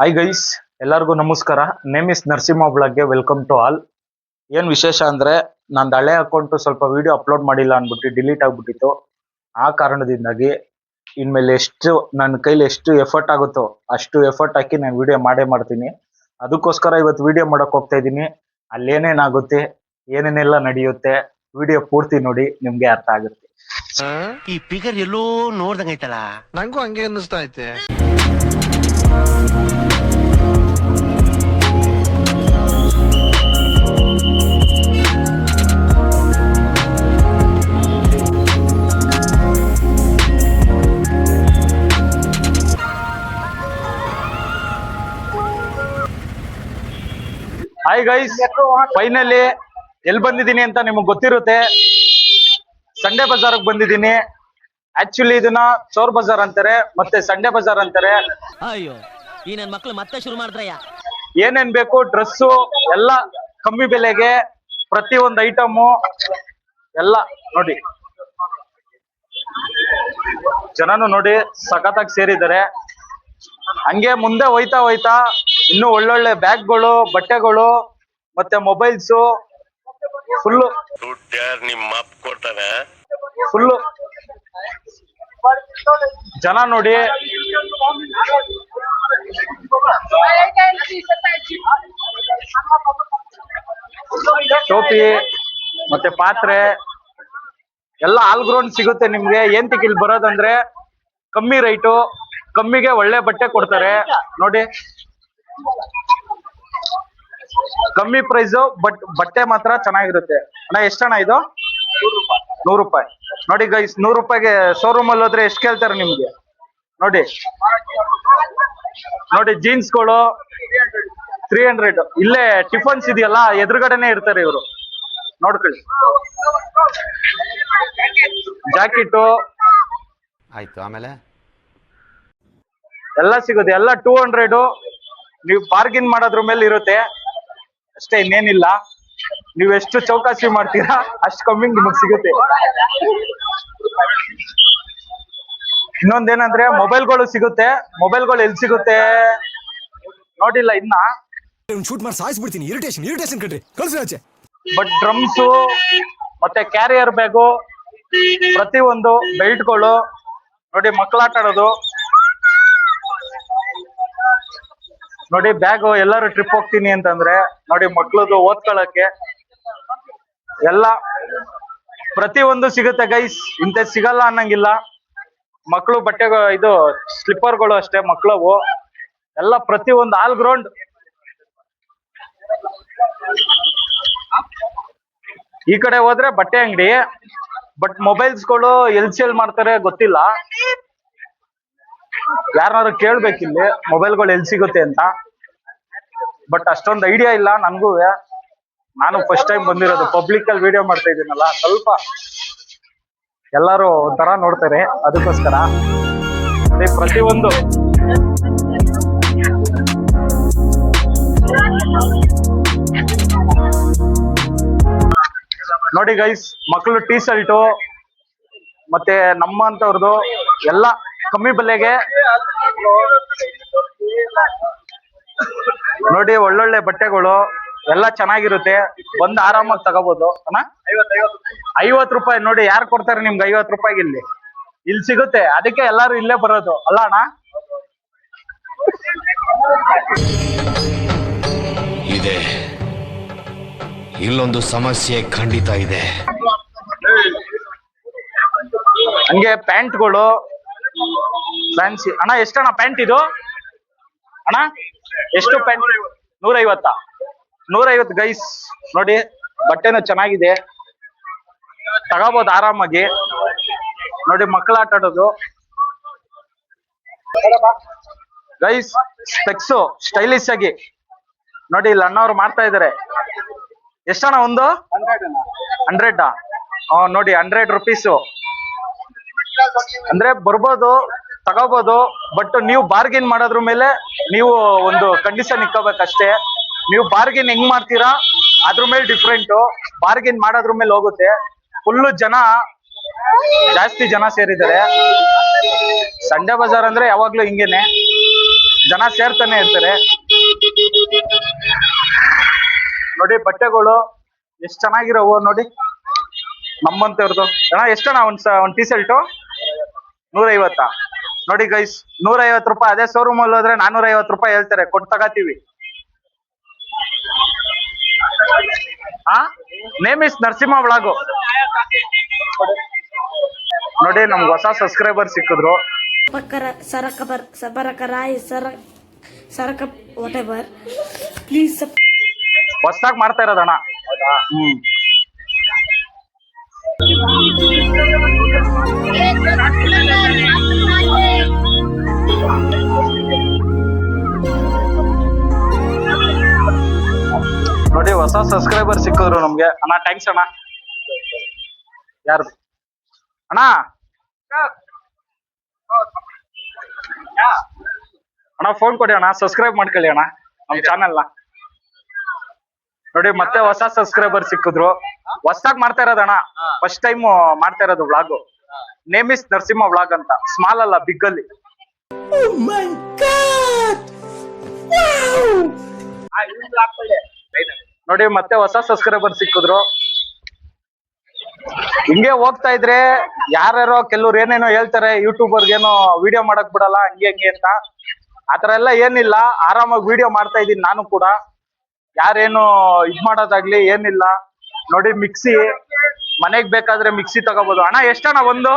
Hi guys, ಎಲ್ಲರಿಗೂ ನಮಸ್ಕಾರ. Name is Narasimha ಬ್ಲಾಗ್ಗೆ ವೆಲ್ಕಮ್ ಟು ಆಲ್. ಏನ್ ವಿಶೇಷ ಅಂದ್ರೆ ನಂದು ಹಳೆ ಅಕೌಂಟ್ ಸ್ವಲ್ಪ ವಿಡಿಯೋ ಅಪ್ಲೋಡ್ ಮಾಡಿಲ್ಲ ಅನ್ಬಿಟ್ಟು ಡಿಲೀಟ್ ಆಗ್ಬಿಟ್ಟಿತ್ತು. ಆ ಕಾರಣದಿಂದಾಗಿ ಇನ್ಮೇಲೆ ನನ್ನ ಕೈಲಿ ಎಷ್ಟು ಎಫರ್ಟ್ ಆಗುತ್ತೋ ಅಷ್ಟು ಎಫರ್ಟ್ ಹಾಕಿ ನಾನು ವಿಡಿಯೋ ಮಾಡೇ ಮಾಡ್ತೀನಿ. ಅದಕ್ಕೋಸ್ಕರ ಇವತ್ತು ವಿಡಿಯೋ ಮಾಡಕ್ ಹೋಗ್ತಾ ಇದ್ದೀನಿ. ಅಲ್ಲೇನೇನಾಗುತ್ತೆ, ಏನೇನೆಲ್ಲ ನಡೆಯುತ್ತೆ, ವಿಡಿಯೋ ಪೂರ್ತಿ ನೋಡಿ, ನಿಮ್ಗೆ ಅರ್ಥ ಆಗುತ್ತೆ. ಈ ಫಿಗರ್ ಎಲ್ಲೋ ನೋಡ್ದಂಗೈತಲ್ಲ, ನಂಗೂ ಹಂಗೆ ಅನ್ನಿಸ್ತಾ ಐತೆ. ಹಾಯ್ ಗೈಸ್, ಫೈನಲಿ ಎಲ್ಲಿ ಬಂದಿದ್ದೀನಿ ಅಂತ ನಿಮಗೆ ಗೊತ್ತಿರುತ್ತೆ. ಸಂಡೇ ಬಜಾರ್ಗೆ ಬಂದಿದ್ದೀನಿ. ಆಕ್ಚುಲಿ ಇದನ್ನ ಚೋರ್ ಬಜಾರ್ ಅಂತಾರೆ, ಮತ್ತೆ ಸಂಡೇ ಬಜಾರ್ ಅಂತಾರೆ. ಅಯ್ಯೋ, ಈ ನನ್ ಮಕ್ಳು ಮತ್ತೆ ಶುರು ಮಾಡಿದ್ರಯ್ಯ. ಏನೇನ್ ಬೇಕು ಡ್ರೆಸ್ಸು ಎಲ್ಲ ಕಮ್ಮಿ ಬೆಲೆಗೆ, ಪ್ರತಿ ಒಂದು ಐಟಮು ಎಲ್ಲ ನೋಡಿ. ಜನನು ನೋಡಿ ಸಖತ್ತಾಗಿ ಸೇರಿದ್ದಾರೆ. ಹಂಗೆ ಮುಂದೆ ಹೋಯ್ತಾ ಹೋಯ್ತಾ ಇನ್ನು ಒಳ್ಳೊಳ್ಳೆ ಬ್ಯಾಗ್ಗಳು, ಬಟ್ಟೆಗಳು, ಮತ್ತೆ ಮೊಬೈಲ್ಸು ಫುಲ್ಲು ಫುಲ್ಲು ಜನ ನೋಡಿ. ಟೋಪಿ ಮತ್ತೆ ಪಾತ್ರೆ ಎಲ್ಲ ಆಲ್ ಗ್ರೌಂಡ್ ಸಿಗುತ್ತೆ ನಿಮ್ಗೆ. ಏಂತಕ್ಕೆ ಇಲ್ಲಿ ಬರೋದಂದ್ರೆ ಕಮ್ಮಿ ರೈಟು, ಕಮ್ಮಿಗೆ ಒಳ್ಳೆ ಬಟ್ಟೆ ಕೊಡ್ತಾರೆ ನೋಡಿ. ಕಮ್ಮಿ ಪ್ರೈಸು, ಬಟ್ ಬಟ್ಟೆ ಮಾತ್ರ ಚೆನ್ನಾಗಿರುತ್ತೆ. ಅಣ್ಣ ಎಷ್ಟಣ್ಣ ಇದು? 100 ರೂಪಾಯಿ. ನೋಡಿ ಗೈಸ್, 100 ರೂಪಾಯಿಗೆ ಶೋರೂಮ್ ಅಲ್ಲಿ ಹೋದ್ರೆ ಎಷ್ಟು ಕೇಳ್ತಾರೆ ನಿಮ್ಗೆ ನೋಡಿ. ನೋಡಿ ಜೀನ್ಸ್ಗಳು 300. ಇಲ್ಲೇ ಟಿಫನ್ಸ್ ಇದೆಯಲ್ಲ ಎದುರುಗಡೆನೆ ಇರ್ತಾರೆ ಇವರು, ನೋಡ್ಕೊಳ್ಳಿ. ಜಾಕೆಟು ಆಯ್ತು, ಆಮೇಲೆ ಎಲ್ಲ ಸಿಗುತ್ತೆ. ಎಲ್ಲ 200. ನೀವು ಬಾರ್ಗಿನ್ ಮಾಡೋದ್ರ ಮೇಲೆ ಇರುತ್ತೆ ಅಷ್ಟೇ, ಇನ್ನೇನಿಲ್ಲ. ನೀವು ಎಷ್ಟು ಚೌಕಾಸಿ ಮಾಡ್ತೀರಾ ಅಷ್ಟು ಕಮ್ಮಿ ನಿಮಗ್ ಸಿಗುತ್ತೆ. ಇನ್ನೊಂದೇನಂದ್ರೆ ಮೊಬೈಲ್ಗಳು ಸಿಗುತ್ತೆ. ಮೊಬೈಲ್ಗಳು ಎಲ್ಲಿ ಸಿಗುತ್ತೆ ನೋಡಿಲ್ಲ ಇನ್ನ. ಶೂಟ್ ಮಾಡಿ ಸಾಯಿಸ್ಬಿಡ್ತೀನಿ. ಇರಿಟೇಷನ್ ಕಣ್ರಿ, ಕಳ್ಸಿ ಆಚೆ. ಬಟ್ ಡ್ರಮ್ಸು ಮತ್ತೆ ಕ್ಯಾರಿಯರ್ ಬ್ಯಾಗು, ಪ್ರತಿಯೊಂದು ಬೆಲ್ಟ್ಗಳು ನೋಡಿ. ಮಕ್ಕಳಾಟ ಆಡೋದು ನೋಡಿ. ಬ್ಯಾಗು ಎಲ್ಲರೂ ಟ್ರಿಪ್ ಹೋಗ್ತೀನಿ ಅಂತಂದ್ರೆ ನೋಡಿ, ಮಕ್ಳದು ಓದ್ಕೊಳಕ್ಕೆ ಎಲ್ಲ ಪ್ರತಿಯೊಂದು ಸಿಗುತ್ತೆ ಗೈಸ್. ಇಂಥ ಸಿಗಲ್ಲ ಅನ್ನಂಗಿಲ್ಲ. ಮಕ್ಕಳು ಬಟ್ಟೆ, ಇದು ಸ್ಲಿಪ್ಪರ್ಗಳು ಅಷ್ಟೇ ಮಕ್ಕಳವು ಎಲ್ಲ, ಪ್ರತಿಯೊಂದು ಆಲ್ ಗ್ರೌಂಡ್. ಈ ಕಡೆ ಹೋದ್ರೆ ಬಟ್ಟೆ ಅಂಗಡಿ, ಬಟ್ ಮೊಬೈಲ್ಸ್ಗಳು ಎಲ್ ಸೇಲ್ ಮಾಡ್ತಾರೆ ಗೊತ್ತಿಲ್ಲ. ಯಾರನ್ನಾರು ಕೇಳ್ಬೇಕಿಲ್ಲಿ ಮೊಬೈಲ್ಗಳು ಎಲ್ಲಿ ಸಿಗುತ್ತೆ ಅಂತ. ಬಟ್ ಅಷ್ಟೊಂದು ಐಡಿಯಾ ಇಲ್ಲ ನನ್ಗೂ. ನಾನು ಫಸ್ಟ್ ಟೈಮ್ ಬಂದಿರೋದು, ಪಬ್ಲಿಕ್ ಅಲ್ಲಿ ವಿಡಿಯೋ ಮಾಡ್ತಾ ಇದ್ದೀನಲ್ಲ, ಸ್ವಲ್ಪ ಎಲ್ಲಾರು ಒಂಥರ ನೋಡ್ತಾರೆ. ಅದಕ್ಕೋಸ್ಕರ ಪ್ರತಿಯೊಂದು ನೋಡಿ ಗೈಸ್. ಮಕ್ಕಳು ಟೀ ಶರ್ಟು ಮತ್ತೆ ನಮ್ಮಂತವ್ರದ್ದು ಎಲ್ಲ ಕಮ್ಮಿ ಬೆಲೆಗೆ ನೋಡಿ. ಒಳ್ಳೊಳ್ಳೆ ಬಟ್ಟೆಗಳು ಎಲ್ಲ ಚೆನ್ನಾಗಿರುತ್ತೆ, ಬಂದು ಆರಾಮಾಗಿ ತಗೋಬಹುದು. ಅಣ್ಣ 50 ರೂಪಾಯಿ ನೋಡಿ. ಯಾರು ಕೊಡ್ತಾರೆ ನಿಮ್ಗೆ 50 ರೂಪಾಯಿಗೆ? ಇಲ್ಲಿ ಸಿಗುತ್ತೆ, ಅದಕ್ಕೆ ಎಲ್ಲಾರು ಇಲ್ಲೇ ಬರೋದು ಅಲ್ಲ ಅಣ್ಣ. ಇದೆ, ಇಲ್ಲೊಂದು ಸಮಸ್ಯೆ ಖಂಡಿತ ಇದೆ. ಹಂಗೆ ಪ್ಯಾಂಟ್ಗಳು ಫ್ಯಾನ್ಸಿ. ಅಣ್ಣ ಎಷ್ಟಣ್ಣ ಪ್ಯಾಂಟ್ ಇದು? ಅಣ್ಣ ಎಷ್ಟು ಪ್ಯಾಂಟ್? 150. 150 ಗೈಸ್ ನೋಡಿ. ಬಟ್ಟೆನೂ ಚೆನ್ನಾಗಿದೆ, ತಗೋಬಹುದು ಆರಾಮಾಗಿ ನೋಡಿ. ಮಕ್ಕಳ ಆಟ ಆಡೋದು ಗೈಸ್. ಸ್ಪೆಕ್ಸು ಸ್ಟೈಲಿಶ್ ಆಗಿ ನೋಡಿ, ಇಲ್ಲಿ ಅಣ್ಣವ್ರು ಮಾಡ್ತಾ ಇದಾರೆ. ಎಷ್ಟಣ್ಣ ಒಂದು? 100. ನೋಡಿ 100 ರೂಪೀಸು. ಅಂದ್ರೆ ಬರ್ಬೋದು, ತಗೋಬಹುದು. ಬಟ್ ನೀವು ಬಾರ್ಗಿನ್ ಮಾಡೋದ್ರ ಮೇಲೆ ನೀವು ಒಂದು ಕಂಡೀಷನ್ ಇಕ್ಕೋಬೇಕಷ್ಟೇ. ನೀವು ಬಾರ್ಗಿನ್ ಹೆಂಗ್ ಮಾಡ್ತೀರಾ ಅದ್ರ ಮೇಲೆ ಡಿಫ್ರೆಂಟ್. ಬಾರ್ಗಿನ್ ಮಾಡೋದ್ರ ಮೇಲೆ ಹೋಗುತ್ತೆ. ಫುಲ್ಲು ಜನ, ಜಾಸ್ತಿ ಜನ ಸೇರಿದ್ದಾರೆ. ಸಂಡೇ ಬಜಾರ್ ಅಂದ್ರೆ ಯಾವಾಗ್ಲೂ ಹಿಂಗೇನೆ, ಜನ ಸೇರ್ತಾನೆ ಇರ್ತಾರೆ. ನೋಡಿ ಬಟ್ಟೆಗಳು ಎಷ್ಟ್ ಚೆನ್ನಾಗಿರೋವು ನೋಡಿ, ನಮ್ಮಂತವ್ರದ್ದು. ಅಣ್ಣ ಎಷ್ಟಣ್ಣ ಒಂದ್ ಟೀ ಶರ್ಟು? 150. ನೋಡಿ ಗೈಸ್, 150 ರೂಪಾಯಿ. ಅದೇ ಶೋರೂಮ್ ಅಲ್ಲಿ ಹೋದ್ರೆ 450 ರೂಪಾಯಿ ಹೇಳ್ತಾರೆ, ಕೊಟ್ಟು ತಗೋತೀವಿ. Name is Narasimha vlog. ನೋಡಿ ನಮ್ಗೆ ಹೊಸ ಸಬ್ಸ್ಕ್ರೈಬರ್ ಸಿಕ್ಕಿದ್ರು. whatever. Please ಹೊಸದಾಗಿ ಮಾಡ್ತಾ ಇರೋದಣ್ಣ. ನೋಡಿ ಹೊಸ ಸಬ್ಸ್ಕ್ರೈಬರ್ ಸಿಕ್ಕಿದ್ರು ನಮ್ಗೆ. ಅಣ್ಣ ಥ್ಯಾಂಕ್ಸ್ ಅಣ್ಣ. ಯಾರು ಅಣ್ಣ? ಅಣ್ಣ ಫೋನ್ ಕೊಡಿ ಅಣ್ಣ, ಸಬ್ಸ್ಕ್ರೈಬ್ ಮಾಡ್ಕೊಳ್ಳಿ ಅಣ್ಣ ನಮ್ ಚಾನೆಲ್ನ. ನೋಡಿ ಮತ್ತೆ ಹೊಸ ಸಬ್ಸ್ಕ್ರೈಬರ್ ಸಿಕ್ಕಿದ್ರು. ಹೊಸದಾಗಿ ಮಾಡ್ತಾ ಇರೋದಣ್ಣ, ಫಸ್ಟ್ ಟೈಮ್ ಮಾಡ್ತಾ ಇರೋದು vlog. Name is Narasimha vlog ಅಂತ, ಸ್ಮಾಲ್ ಅಲ್ಲ ಬಿಗ್ ಅಲ್ಲಿ. ನೋಡಿ ಮತ್ತೆ ಹೊಸ ಸಬ್ಸ್ಕ್ರೈಬರ್ ಸಿಕ್ಕಿದ್ರು. ಹಿಂಗೆ ಹೋಗ್ತಾ ಇದ್ರೆ ಯಾರ್ಯಾರೋ ಕೆಲವ್ರು ಏನೇನೋ ಹೇಳ್ತಾರೆ, ಯೂಟ್ಯೂಬರ್ಗೇನೋ ವಿಡಿಯೋ ಮಾಡಕ್ ಬಿಡಲ್ಲ ಹಂಗೆ ಅಂತ. ಆತರ ಎಲ್ಲ ಏನಿಲ್ಲ, ಆರಾಮಾಗಿ ವಿಡಿಯೋ ಮಾಡ್ತಾ ಇದೀನಿ ನಾನು ಕೂಡ. ಯಾರೇನು ಇದ್ ಮಾಡೋದಾಗ್ಲಿ ಏನಿಲ್ಲ. ನೋಡಿ ಮಿಕ್ಸಿ, ಮನೆಗ್ ಬೇಕಾದ್ರೆ ಮಿಕ್ಸಿ ತಗೋಬಹುದು. ಅಣ್ಣ ಎಷ್ಟಣ್ಣ ಒಂದು?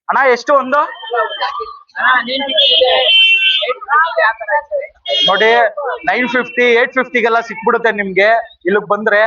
ಅಣ್ಣ ಎಷ್ಟು ಒಂದು? ನೋಡಿ 950, 850ಗೆಲ್ಲ ಸಿಕ್ಬಿಡುತ್ತೆ ನಿಮ್ಗೆ ಇಲ್ಲಿಗ್ ಬಂದ್ರೆ.